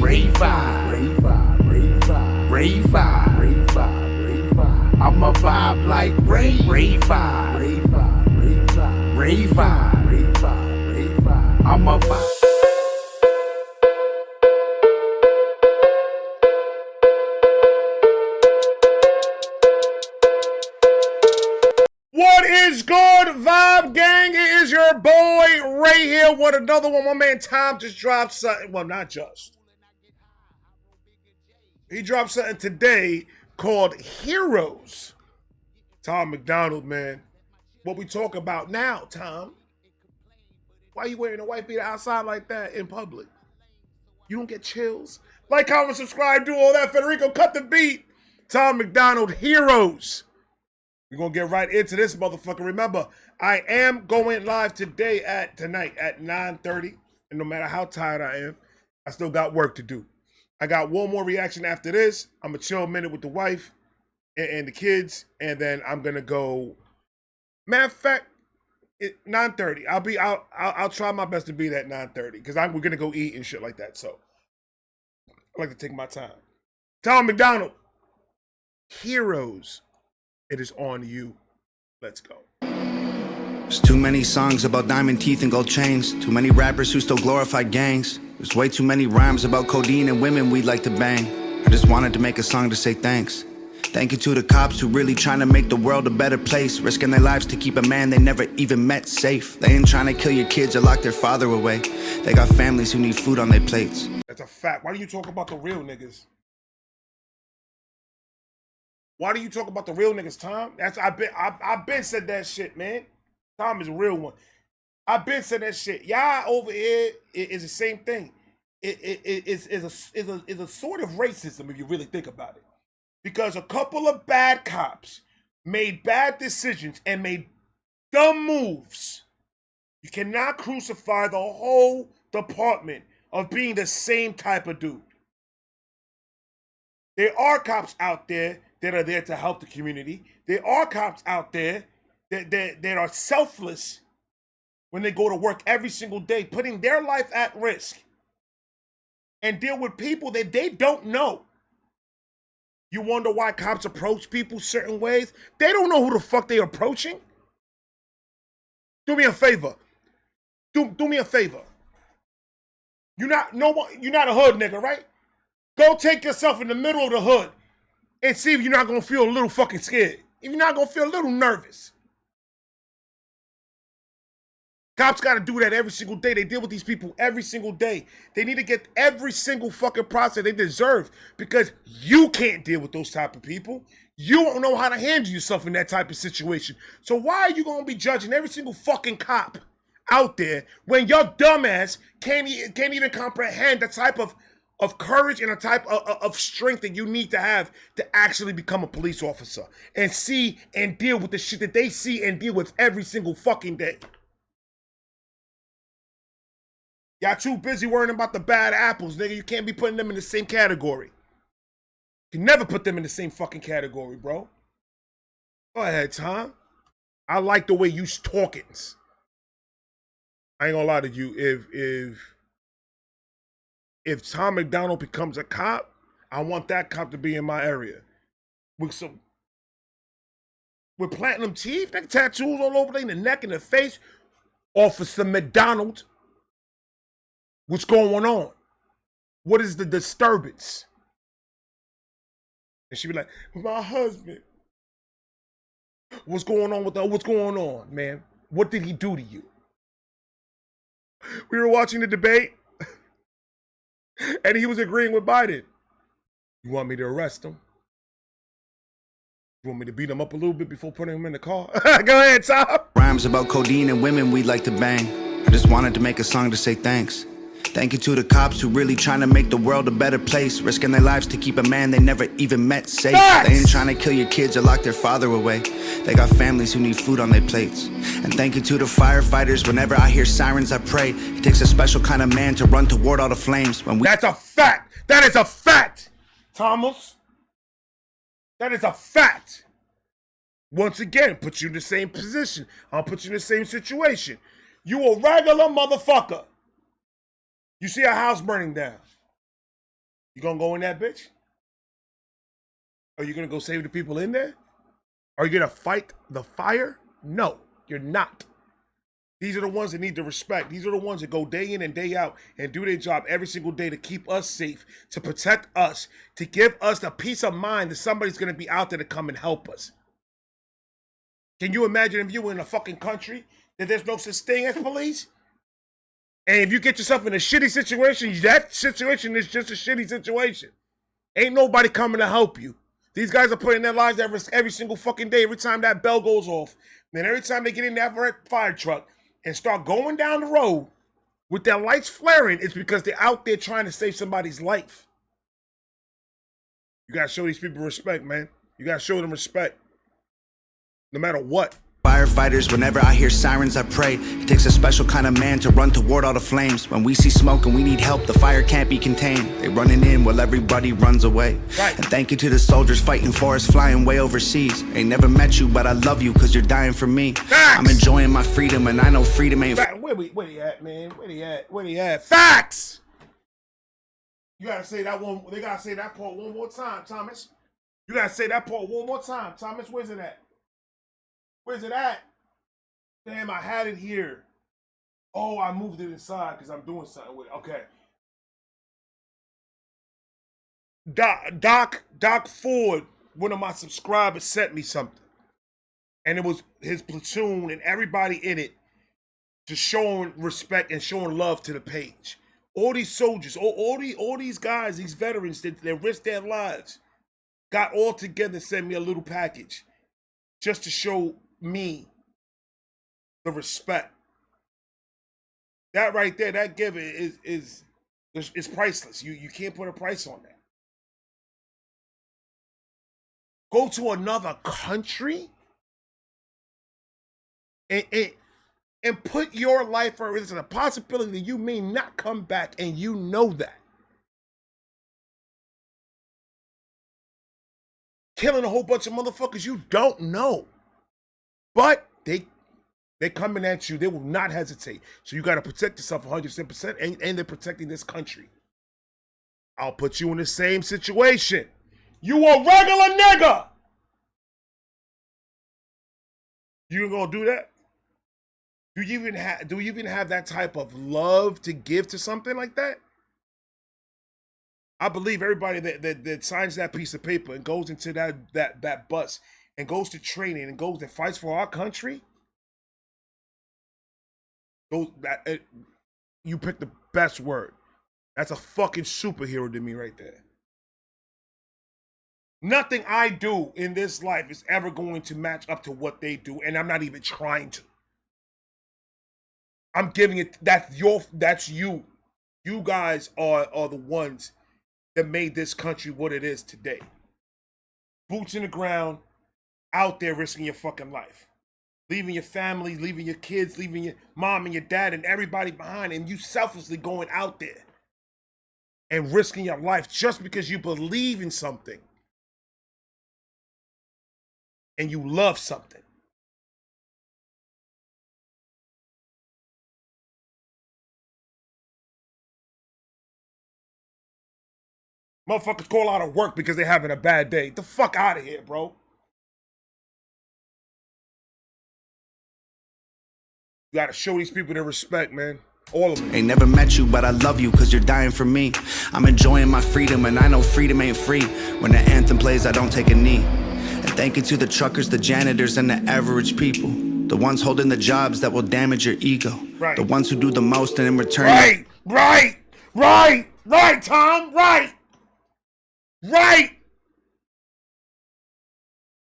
rave vibe, rave vibe. I'm a vibe like rave vibe, rave vibe. I'm a vibe. What is good, Vibe Gang? It is your boy Ray here with another one. My man Tom just dropped something. Well, not just. He dropped something today called Heroes. Tom MacDonald, man. What we talk about now, Tom? Why you wearing a white beater outside like that in public? You don't get chills? Like, comment, subscribe, do all that. Federico, cut the beat. Tom MacDonald, Heroes. We're going to get right into this motherfucker. Remember, I am going live tonight at 9:30. And no matter how tired I am, I still got work to do. I got one more reaction after this. I'm going to chill a minute with the wife and the kids. And then I'm going to go. Matter of fact, 9:30. I'll try my best to be there at 9:30. Because we're going to go eat and shit like that. So I like to take my time. Tom MacDonald, Heroes. It is on you. Let's go. There's too many songs about diamond teeth and gold chains. Too many rappers who still glorify gangs. There's way too many rhymes about codeine and women we'd like to bang. I just wanted to make a song to say thanks. Thank you to the cops who really trying to make the world a better place, risking their lives to keep a man they never even met safe. They ain't trying to kill your kids or lock their father away. They got families who need food on their plates. That's a fact. Why do you talk about the real niggas? Why do you talk about the real niggas, Tom? I've been said that shit, man. Tom is a real one. I've been said that shit. Y'all over here is the same thing. It's a sort of racism if you really think about it. Because a couple of bad cops made bad decisions and made dumb moves. You cannot crucify the whole department of being the same type of dude. There are cops out there that are there to help the community. There are cops out there that are selfless when they go to work every single day, putting their life at risk and deal with people that they don't know. You wonder why cops approach people certain ways? They don't know who the fuck they're approaching. Do me a favor. Do me a favor. You're not a hood nigga, right? Go take yourself in the middle of the hood and see if you're not going to feel a little fucking scared. If you're not going to feel a little nervous. Cops got to do that every single day. They deal with these people every single day. They need to get every single fucking process they deserve because you can't deal with those type of people. You don't know how to handle yourself in that type of situation. So why are you going to be judging every single fucking cop out there when your dumbass can't even comprehend the type of courage and a type of strength that you need to have to actually become a police officer and see and deal with the shit that they see and deal with every single fucking day. Y'all too busy worrying about the bad apples, nigga. You can't be putting them in the same category. You can never put them in the same fucking category, bro. Go ahead, Tom. I like the way you talkings. I ain't gonna lie to you. If Tom MacDonald becomes a cop, I want that cop to be in my area. With platinum teeth, nigga, tattoos all over the neck and the face. Officer MacDonald. What's going on? What is the disturbance? And she be like, my husband. What's going on what's going on, man? What did he do to you? We were watching the debate. And he was agreeing with Biden. You want me to arrest him? You want me to beat him up a little bit before putting him in the car? Go ahead, Tom. Rhymes about codeine and women we'd like to bang. I just wanted to make a song to say thanks. Thank you to the cops who really trying to make the world a better place, risking their lives to keep a man they never even met safe. They ain't trying to kill your kids or lock their father away. They got families who need food on their plates. And thank you to the firefighters. Whenever I hear sirens, I pray. It takes a special kind of man to run toward all the flames. That's a fact. That is a fact, Thomas. That is a fact. Once again, put you in the same position. I'll put you in the same situation. You a regular motherfucker. You see a house burning down. You gonna go in that bitch? Are you gonna go save the people in there? Are you gonna fight the fire? No, you're not. These are the ones that need the respect. These are the ones that go day in and day out and do their job every single day to keep us safe, to protect us, to give us the peace of mind that somebody's going to be out there to come and help us. Can you imagine if you were in a fucking country that there's no such thing as police? And if you get yourself in a shitty situation, that situation is just a shitty situation. Ain't nobody coming to help you. These guys are putting their lives at risk every single fucking day, every time that bell goes off. And every time they get in that fire truck and start going down the road with their lights flaring, it's because they're out there trying to save somebody's life. You gotta show these people respect, man. You gotta show them respect. No matter what. Firefighters, whenever I hear sirens, I pray. It takes a special kind of man to run toward all the flames. When we see smoke and we need help, the fire can't be contained. They running in while everybody runs away. Right. And thank you to the soldiers fighting for us, flying way overseas. Ain't never met you, but I love you cause you're dying for me. Facts. I'm enjoying my freedom and I know freedom ain't... Where he at, man? Where he at? Facts! You gotta say that one, they gotta say that part one more time, Thomas. You gotta say that part one more time, Thomas. Where's it at? Where's it at? Damn, I had it here. Oh, I moved it inside because I'm doing something with it. Okay. Doc Ford, one of my subscribers, sent me something. And it was his platoon and everybody in it just showing respect and showing love to the page. All these soldiers, all these guys, these veterans that risked their lives, got all together and sent me a little package just to show me the respect. That right there, that give is priceless. You can't put a price on that. Go to another country and put your life at risk. There's a possibility that you may not come back, and you know that. Killing a whole bunch of motherfuckers you don't know. But they're coming at you. They will not hesitate. So you got to protect yourself 100%, and they're protecting this country. I'll put you in the same situation. You a regular nigga. You gonna do that? Do you even have that type of love to give to something like that? I believe everybody that signs that piece of paper and goes into that bus and goes to training and goes and fights for our country, you picked the best word. That's a fucking superhero to me right there. Nothing I do in this life is ever going to match up to what they do, and I'm not even trying to. I'm giving it, that's you. You guys are the ones that made this country what it is today. Boots in the ground, out there risking your fucking life. Leaving your family, leaving your kids, leaving your mom and your dad and everybody behind, and you selflessly going out there and risking your life just because you believe in something and you love something. Motherfuckers call out of work because they're having a bad day. Get the fuck out of here, bro. You gotta show these people their respect, man. All of them. Ain't never met you, but I love you cause you're dying for me. I'm enjoying my freedom and I know freedom ain't free. When the anthem plays, I don't take a knee. And thank you to the truckers, the janitors, and the average people. The ones holding the jobs that will damage your ego. Right. The ones who do the most and in return... Right, Tom, right.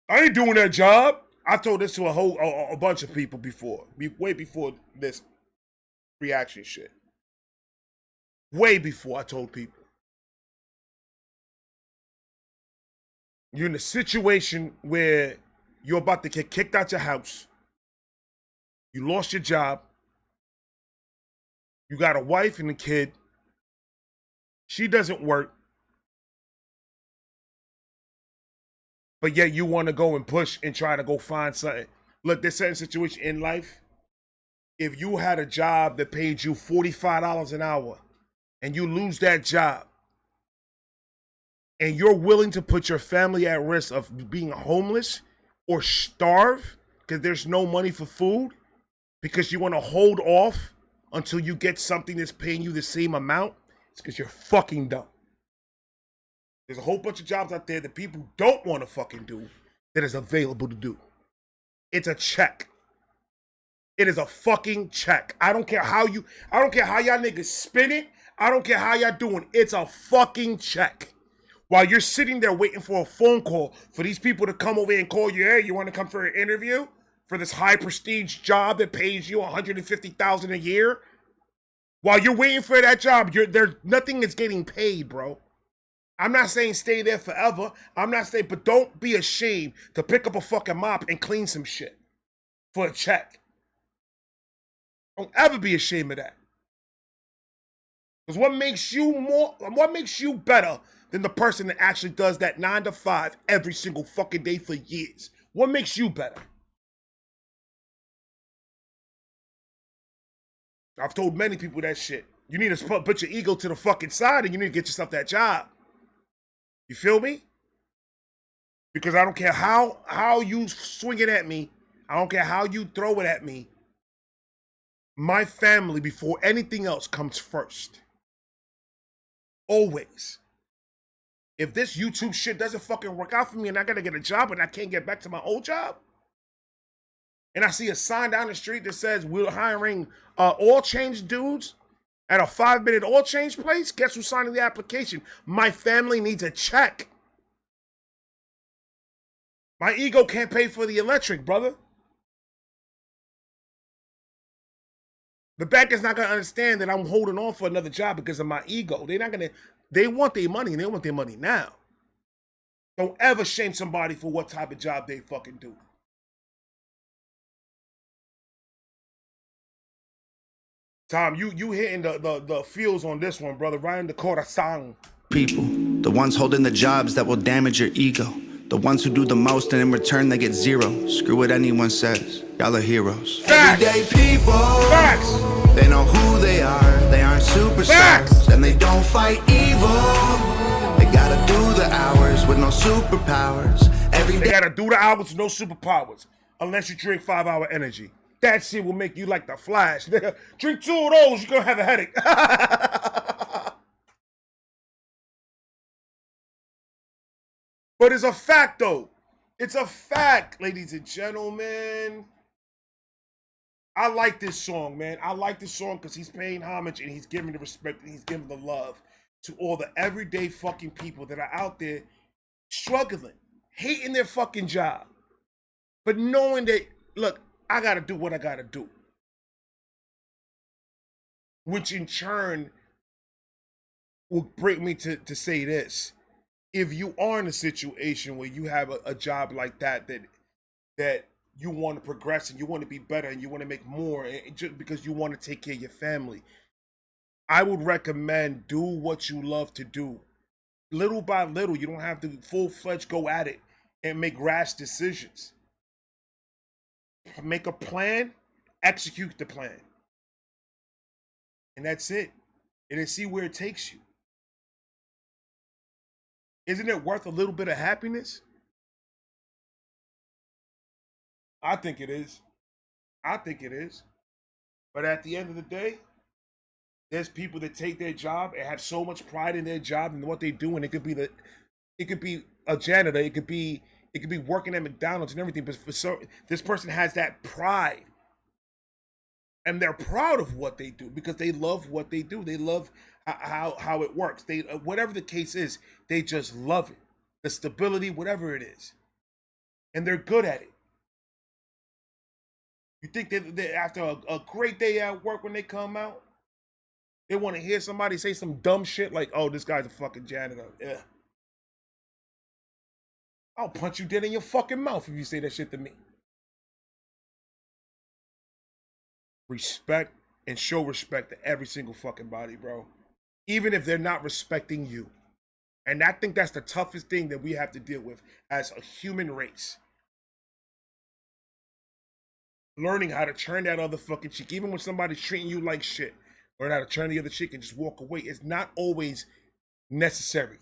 I ain't doing that job. I told this to a bunch of people before, way before this reaction shit. Way before I told people. You're in a situation where you're about to get kicked out your house. You lost your job. You got a wife and a kid. She doesn't work. But yet you want to go and push and try to go find something. Look, there's certain situation in life. If you had a job that paid you $45 an hour and you lose that job, and you're willing to put your family at risk of being homeless or starve because there's no money for food, because you want to hold off until you get something that's paying you the same amount, it's because you're fucking dumb. There's a whole bunch of jobs out there that people don't want to fucking do that is available to do. It's a check. It is a fucking check. I don't care how y'all niggas spin it. I don't care how y'all doing. It's a fucking check. While you're sitting there waiting for a phone call for these people to come over and call you, hey, you want to come for an interview for this high prestige job that pays you $150,000 a year? While you're waiting for that job, there's nothing is getting paid, bro. I'm not saying stay there forever. I'm not saying, but don't be ashamed to pick up a fucking mop and clean some shit for a check. Don't ever be ashamed of that. Because what makes you better than the person that actually does that 9 to 5 every single fucking day for years? What makes you better? I've told many people that shit. You need to put your ego to the fucking side and you need to get yourself that job. You feel me? Because I don't care how you swing it at me. I don't care how you throw it at me. My family, before anything else, comes first. Always. If this YouTube shit doesn't fucking work out for me and I gotta get a job and I can't get back to my old job, and I see a sign down the street that says we're hiring oil change dudes at a 5-minute oil change place, guess who's signing the application? My family needs a check. My ego can't pay for the electric, brother. The bank is not going to understand that I'm holding on for another job because of my ego. They want their money and they want their money now. Don't ever shame somebody for what type of job they fucking do. Tom, you hitting the feels on this one, brother. Right in the corazón. People, the ones holding the jobs that will damage your ego. The ones who do the most and in return they get zero. Screw what anyone says. Y'all are heroes. Facts. Everyday people. Facts. They know who they are. They aren't superstars. Facts. And they don't fight evil. They gotta do the hours with no superpowers. They gotta do the hours with no superpowers. Unless you drink 5-hour energy. That shit will make you like the Flash. Drink 2 of those, you're gonna have a headache. But it's a fact, though. It's a fact, ladies and gentlemen. I like this song, man. I like this song because he's paying homage and he's giving the respect and he's giving the love to all the everyday fucking people that are out there struggling, hating their fucking job, but knowing that, look, I gotta do what I gotta do. Which in turn will bring me to say this. If you are in a situation where you have a job like that you want to progress and you want to be better and you want to make more just because you want to take care of your family, I would recommend do what you love to do. Little by little, you don't have to full-fledged go at it and make rash decisions. Make a plan, execute the plan. And that's it. And then see where it takes you. Isn't it worth a little bit of happiness? I think it is. I think it is. But at the end of the day, there's people that take their job and have so much pride in their job and what they do, and it could be a janitor, it could be working at MacDonald's and everything, but this person has that pride. And they're proud of what they do because they love what they do. They love how it works. They whatever the case is, they just love it. The stability, whatever it is. And they're good at it. You think that after a great day at work when they come out, they want to hear somebody say some dumb shit like, oh, this guy's a fucking janitor. Yeah. I'll punch you dead in your fucking mouth if you say that shit to me. Respect and show respect to every single fucking body, bro. Even if they're not respecting you. And I think that's the toughest thing that we have to deal with as a human race. Learning how to turn that other fucking cheek. Even when somebody's treating you like shit. Learn how to turn the other cheek and just walk away. It's not always necessary.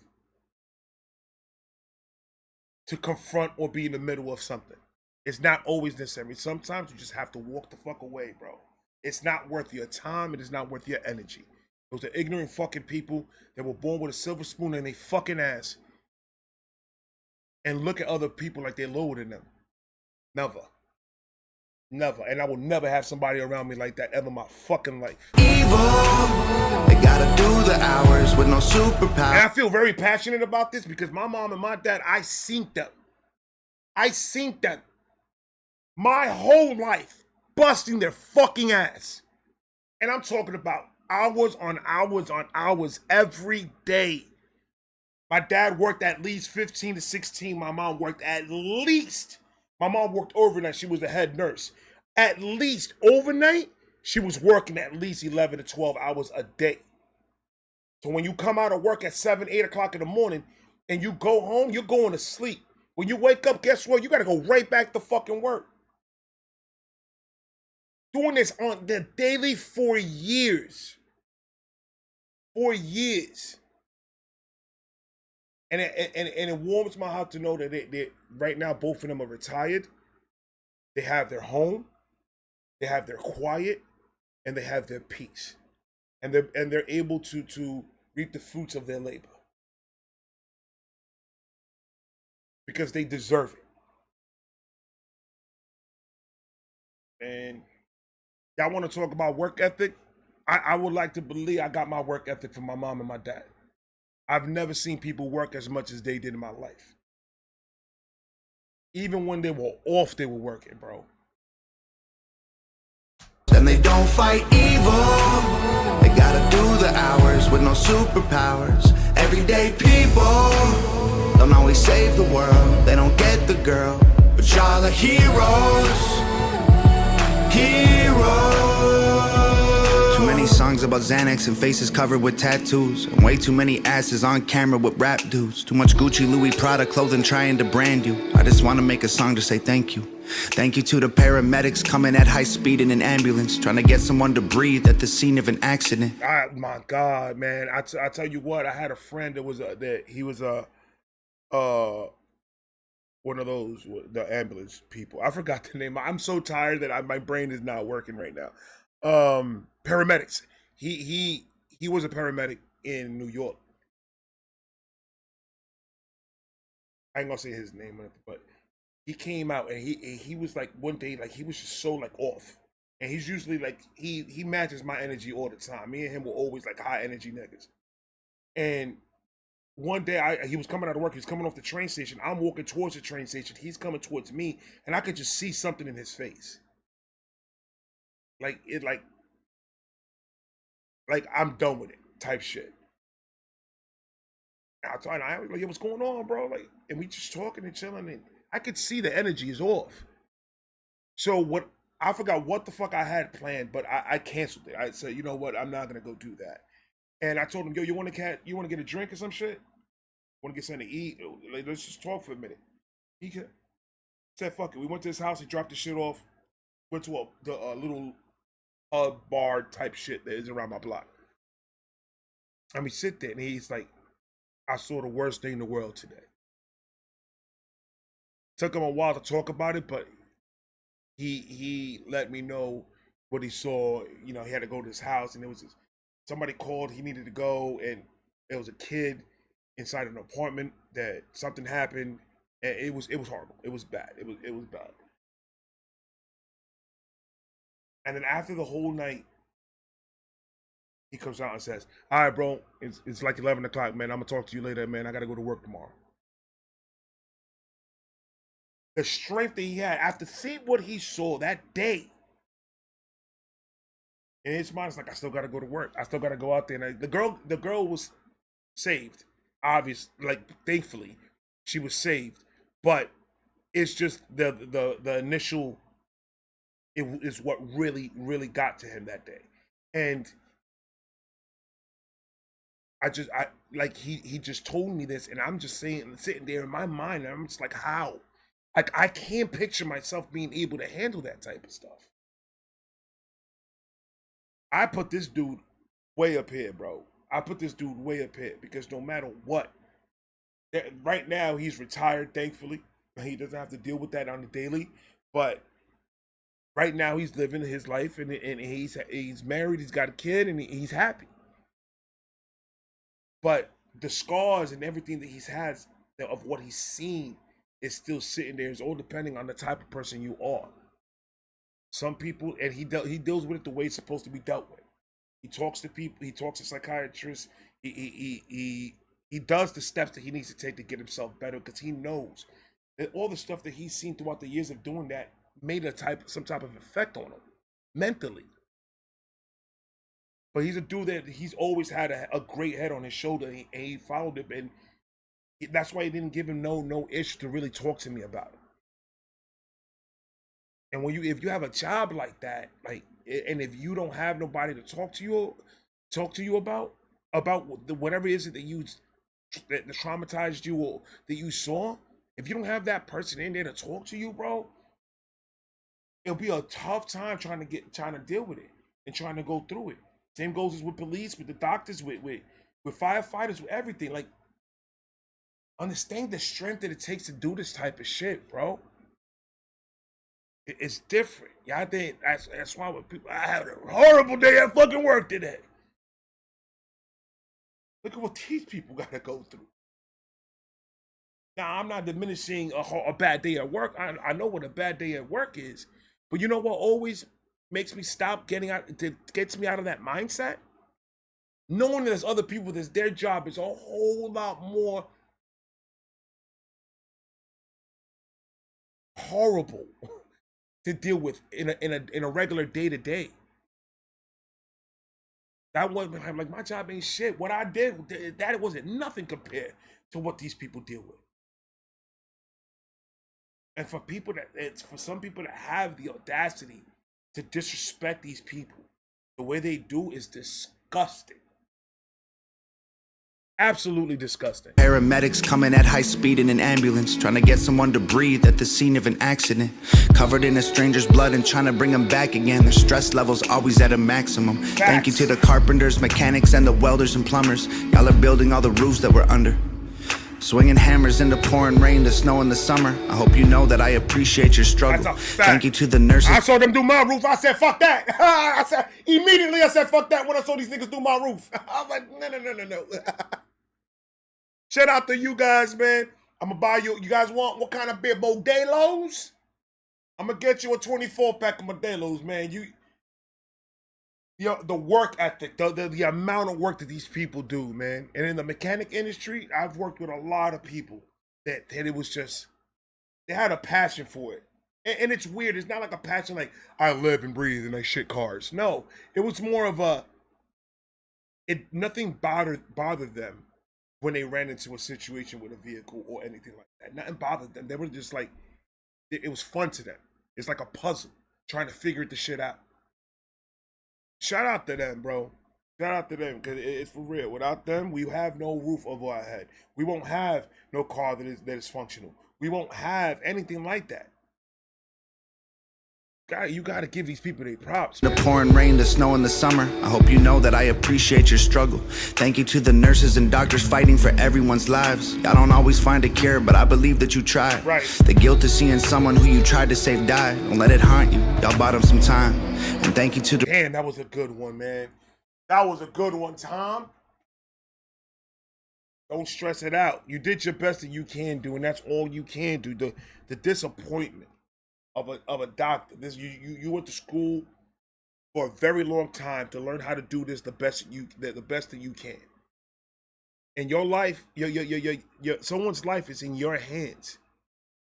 to confront or be in the middle of something. It's not always necessary. Sometimes you just have to walk the fuck away, bro. It's not worth your time. It is not worth your energy. Those are ignorant fucking people that were born with a silver spoon in their fucking ass and look at other people like they're lower than them. Never. Never. And I will never have somebody around me like that ever in my fucking life. Evil, they gotta do the hours with no superpower. And I feel very passionate about this because my mom and my dad, I seen them. I seen them. My whole life busting their fucking ass. And I'm talking about hours on hours on hours every day. My dad worked at least 15 to 16. My mom worked at least. My mom worked overnight. She was the head nurse. At least overnight, she was working at least 11 to 12 hours a day. So when you come out of work at 7, 8 o'clock in the morning and you go home, you're going to sleep. When you wake up, guess what? You got to go right back to fucking work. Doing this on the daily for years. 4 years. And it warms my heart to know that they right now both of them are retired. They have their home, they have their quiet, and they have their peace. And they're able to reap the fruits of their labor. Because they deserve it. And y'all want to talk about work ethic? I would like to believe I got my work ethic from my mom and my dad. I've never seen people work as much as they did in my life. Even when they were off, they were working, bro. And they don't fight evil. They gotta do the hours with no superpowers. Everyday people don't always save the world. They don't get the girl, but y'all are heroes. Heroes. Too many songs about Xanax and faces covered with tattoos, and way too many asses on camera with rap dudes. Too much Gucci, Louis, Prada clothing trying to brand you. I just want to make a song to say thank you. Thank you to the paramedics coming at high speed in an ambulance, trying to get someone to breathe at the scene of an accident. My God, man! I tell you what, I had a friend that was he was one of those, the ambulance people. I forgot the name. I'm so tired that my brain is not working right now. Paramedics. He was a paramedic in New York. I ain't gonna say his name, but he came out and he was like one day, like he was just so like off. And he's usually like he matches my energy all the time. Me and him were always like high energy niggas. And one day he was coming out of work, he was coming off the train station. I'm walking towards the train station. He's coming towards me, and I could just see something in his face. Like I'm done with it type shit. And I told him, I was like, yo, what's going on, bro? Like, and we just talking and chilling, and I could see the energy is off. So what, I forgot what the fuck I had planned, but I canceled it. I said, you know what, I'm not gonna go do that. And I told him, yo, you wanna get a drink or some shit? Want to get something to eat? Like, let's just talk for a minute. He said, fuck it. We went to his house, he dropped the shit off, went to the little bar type shit that is around my block. And we sit there, and he's like, I saw the worst thing in the world today. Took him a while to talk about it, but he let me know what he saw. You know, he had to go to his house, and somebody called, he needed to go, and there was a kid inside an apartment that something happened, and it was horrible. It was bad. It was bad. And then after the whole night, he comes out and says, all right, bro, it's like 11 o'clock, man. I'm going to talk to you later, man. I got to go to work tomorrow. The strength that he had after seeing what he saw that day. In his mind, it's like, I still got to go to work. I still got to go out there. And the girl was saved. Obviously, like, thankfully, she was saved. But it's just the initial, it is what really, really got to him that day. And he just told me this, and I'm just sitting there in my mind, and I'm just like, how? Like, I can't picture myself being able to handle that type of stuff. I put this dude way up here, bro. I put this dude way up here because no matter what, Right now, he's retired, thankfully. He doesn't have to deal with that on the daily. But right now, he's living his life, and he's married, he's got a kid, and he's happy. But the scars and everything that he's has of what he's seen is still sitting there. It's all depending on the type of person you are. Some people, and he deals with it the way it's supposed to be dealt with. He talks to people. He talks to psychiatrists. He does the steps that he needs to take to get himself better because he knows that all the stuff that he's seen throughout the years of doing that made some type of effect on him mentally. But he's a dude that he's always had a great head on his shoulder, and he followed it, and that's why he didn't give him no issue to really talk to me about it. And if you have a job like that, like, and if you don't have nobody to talk to you about whatever it is that traumatized you or that you saw, if you don't have that person in there to talk to you, bro, it'll be a tough time trying to deal with it and trying to go through it. Same goes as with police, with the doctors, with firefighters, with everything. Like, understand the strength that it takes to do this type of shit, bro. It's different. Yeah, I think that's why when people, I had a horrible day at fucking work today. Look at what these people gotta go through. Now, I'm not diminishing a bad day at work. I know what a bad day at work is. But you know what always makes me stop gets me out of that mindset? Knowing there's other people that their job is a whole lot more horrible to deal with in a regular day to day. That wasn't like my job ain't shit. What I did, that wasn't nothing compared to what these people deal with. And for some people that have the audacity to disrespect these people the way they do is disgusting. Absolutely disgusting. Paramedics coming at high speed in an ambulance, trying to get someone to breathe at the scene of an accident. Covered in a stranger's blood and trying to bring them back again. Their stress levels always at a maximum. Facts. Thank you to the carpenters, mechanics, and the welders and plumbers. Y'all are building all the roofs that we're under. Swinging hammers in the pouring rain, the snow in the summer. I hope you know that I appreciate your struggle. That's a fact. Thank you to the nurses. I saw them do my roof. I said, fuck that. I said, fuck that when I saw these niggas do my roof. I was like, no. Shout out to you guys, man. I'm gonna buy you. You guys want what kind of beer? Modelo's? I'm gonna get you a 24-pack of Modelo's, man. The work ethic, the amount of work that these people do, man. And in the mechanic industry, I've worked with a lot of people that it was just, they had a passion for it. And it's weird. It's not like a passion like, I live and breathe and I shit cars. No, it was more of nothing bothered them when they ran into a situation with a vehicle or anything like that. Nothing bothered them. They were just like, it was fun to them. It's like a puzzle, trying to figure the shit out. Shout out to them, bro. Shout out to them, because it's for real. Without them, we have no roof over our head. We won't have no car that is functional. We won't have anything like that. You gotta give these people their props. The pouring rain, the snow in the summer. I hope you know that I appreciate your struggle. Thank you to the nurses and doctors fighting for everyone's lives. Y'all don't always find a cure, but I believe that you tried. Right. The guilt of seeing someone who you tried to save die. Don't let it haunt you. Y'all bought them some time. And thank you to the... Damn, that was a good one, man. That was a good one, Tom. Don't stress it out. You did your best that you can do, and that's all you can do. The disappointment of a doctor. You went to school for a very long time to learn how to do this the best that you can. And your life, your someone's life is in your hands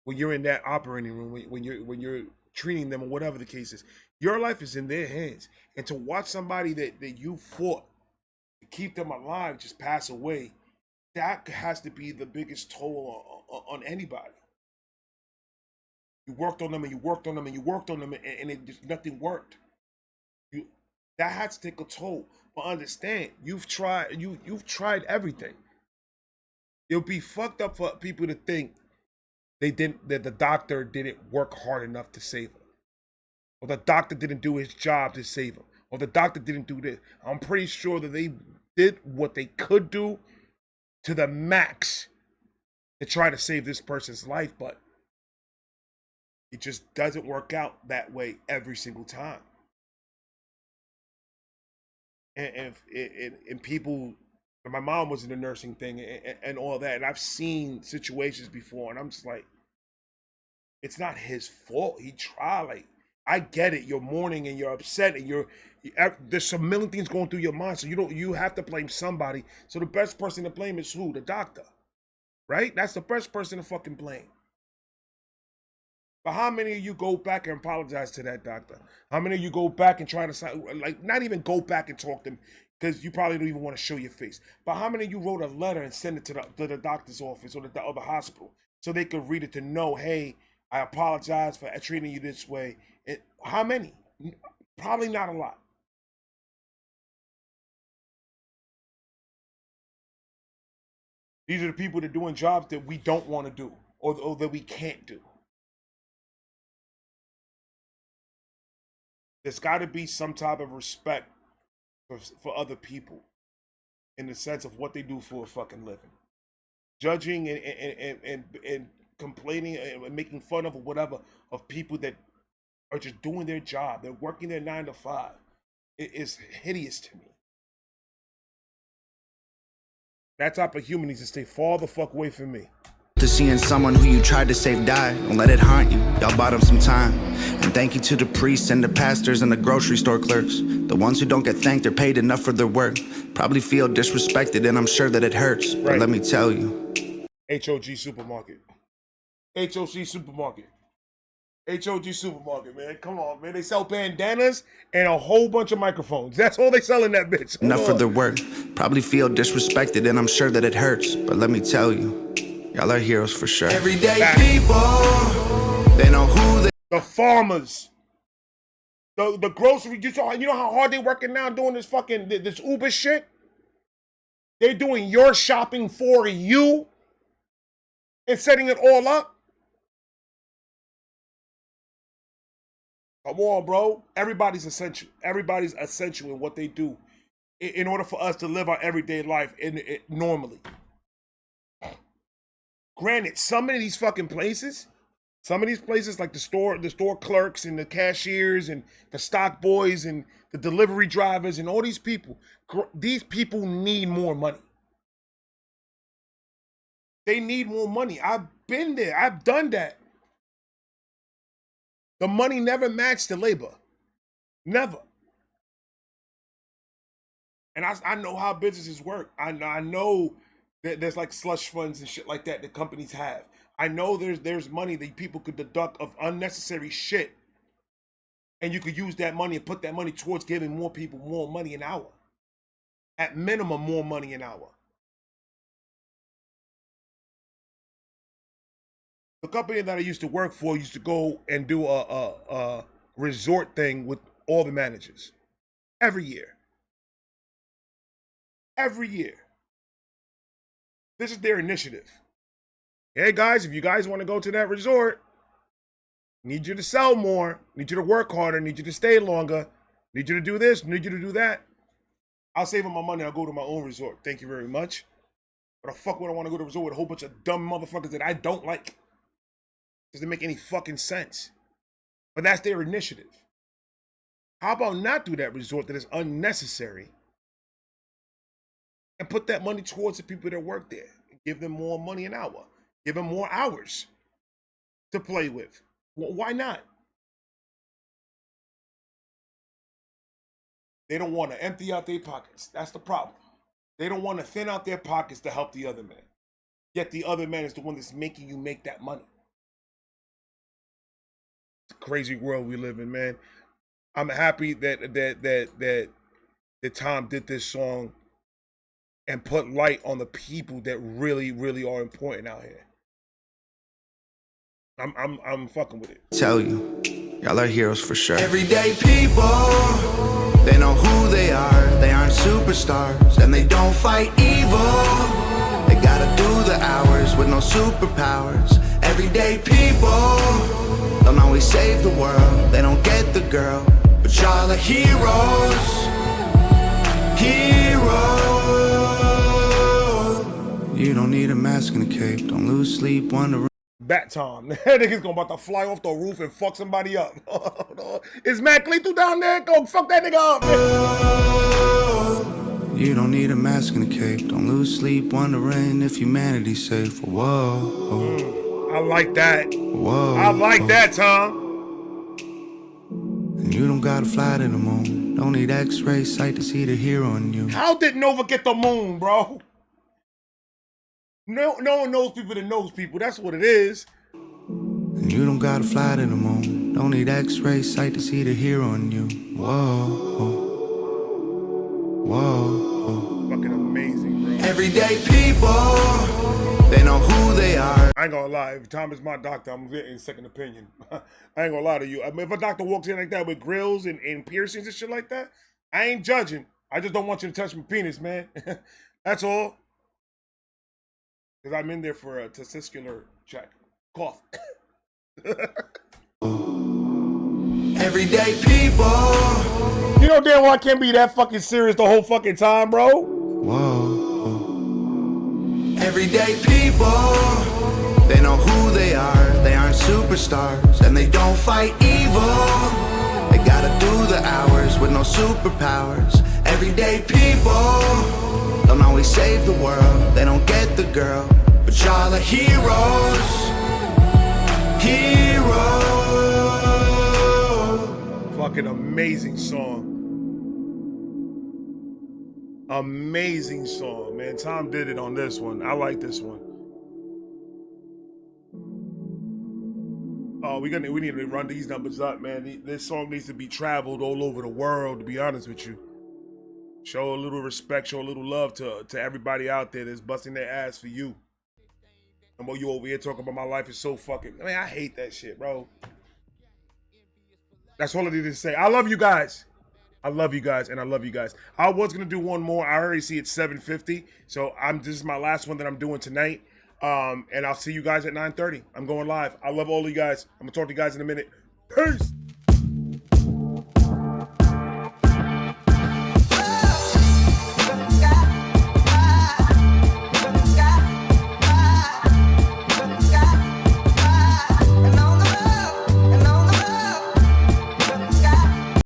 when you're in that operating room, when you're treating them or whatever the case is. Your life is in their hands. And to watch somebody that you fought to keep them alive just pass away, that has to be the biggest toll on anybody. You worked on them and you worked on them and you worked on them and it just nothing worked. That had to take a toll. But understand, you've tried everything. It'll be fucked up for people to think that the doctor didn't work hard enough to save them. Or the doctor didn't do his job to save him. Or the doctor didn't do this. I'm pretty sure that they did what they could do to the max to try to save this person's life, but it just doesn't work out that way every single time. And people, my mom was in the nursing thing and all that, and I've seen situations before, and I'm just like, it's not his fault. He tried. Like, I get it. You're mourning and you're upset and there's a million things going through your mind, so you have to blame somebody. So the best person to blame is who? The doctor, right? That's the best person to fucking blame. But how many of you go back and apologize to that doctor? How many of you go back and try to, like, not even go back and talk to them because you probably don't even want to show your face. But how many of you wrote a letter and sent it to the doctor's office or the hospital so they could read it to know, hey, I apologize for treating you this way? How many? Probably not a lot. These are the people that are doing jobs that we don't want to do or that we can't do. There's got to be some type of respect for other people in the sense of what they do for a fucking living. Judging and complaining and making fun of or whatever of people that are just doing their job. They're working their 9 to 5. It is hideous to me. That type of human needs to stay far the fuck away from me. To seeing someone who you tried to save die, don't let it haunt you. Y'all bought them some time. And thank you to the priests and the pastors and the grocery store clerks. The ones who don't get thanked or paid enough for their work. Probably feel disrespected, and I'm sure that it hurts. But let me tell you. HOG Supermarket. HOG Supermarket. HOG Supermarket, man. Come on, man. They sell bandanas and a whole bunch of microphones. That's all they sell in that bitch. Enough for their work. Probably feel disrespected, and I'm sure that it hurts. But let me tell you. Y'all are heroes for sure. Everyday people, they know who they. The farmers, the grocery. You know how hard they working now doing this fucking this Uber shit. They're doing your shopping for you and setting it all up. Come on, bro. Everybody's essential. Everybody's essential in what they do in order for us to live our everyday life normally. Granted, some of these places like the store clerks and the cashiers and the stock boys and the delivery drivers and all these people need more money. They need more money. I've been there. I've done that. The money never matched the labor. Never. And I know how businesses work. I know there's like slush funds and shit like that companies have. I know there's money that people could deduct of unnecessary shit. And you could use that money and put that money towards giving more people more money an hour. At minimum, more money an hour. The company that I used to work for used to go and do a resort thing with all the managers. Every year. Every year. This is their initiative. Hey guys, if you guys want to go to that resort, need you to sell more, need you to work harder, need you to stay longer, need you to do this, need you to do that. I'll save them my money, I'll go to my own resort. Thank you very much. But the fuck would I want to go to a resort with a whole bunch of dumb motherfuckers that I don't like? Doesn't make any fucking sense. But that's their initiative. How about not do that resort that is unnecessary and put that money towards the people that work there and give them more money an hour? Give them more hours to play with. Well, why not? They don't want to empty out their pockets. That's the problem. They don't want to thin out their pockets to help the other man. Yet the other man is the one that's making you make that money. It's a crazy world we live in, man. I'm happy that Tom did this song and put light on the people that really, really are important out here. I'm fucking with it. Tell you, y'all are heroes for sure. Everyday people, they know who they are. They aren't superstars and they don't fight evil. They gotta do the hours with no superpowers. Everyday people don't always save the world. They don't get the girl, but y'all are heroes. Heroes. You don't need a mask and a cape. Don't lose sleep, wonder. Bat Tom. That nigga's gonna about to fly off the roof and fuck somebody up. Is Mac Lethal down there? Go fuck that nigga up. You don't need a mask and a cape. Don't lose sleep wondering if humanity's safe. Whoa. I like that. Whoa. I like that, Tom. And you don't gotta fly to the moon. Don't need X-ray sight to see the hero in you. How did Nova get the moon, bro? No one knows people that knows people. That's what it is. And you don't gotta fly to the moon. Don't need X-ray sight to see the hero in you. Whoa. Whoa. Fucking amazing, bro. Everyday people, they know who they are. I ain't gonna lie. If Tom is my doctor, I'm getting a second opinion. I ain't gonna lie to you. I mean, if a doctor walks in like that with grills and piercings and shit like that, I ain't judging. I just don't want you to touch my penis, man. That's all. Because I'm in there for a testicular check. Cough. Everyday people. You know damn well I can't be that fucking serious the whole fucking time, bro. Whoa. Everyday people. They know who they are. They aren't superstars. And they don't fight evil. They gotta do the hours with no superpowers. Everyday people. Don't always save the world. They don't get the girl. But y'all are heroes. Heroes. Fucking amazing song. Amazing song, man. Tom did it on this one. I like this one. Oh, we need to run these numbers up, man. This song needs to be traveled all over the world, to be honest with you. Show a little respect, show a little love to everybody out there that's busting their ass for you. And while you over here talking about my life is so fucking... I mean, I hate that shit, bro. That's all I need to say. I love you guys. I love you guys, and I love you guys. I was going to do one more. I already see it's 7:50. So this is my last one that I'm doing tonight. And I'll see you guys at 9:30. I'm going live. I love all of you guys. I'm going to talk to you guys in a minute. Peace.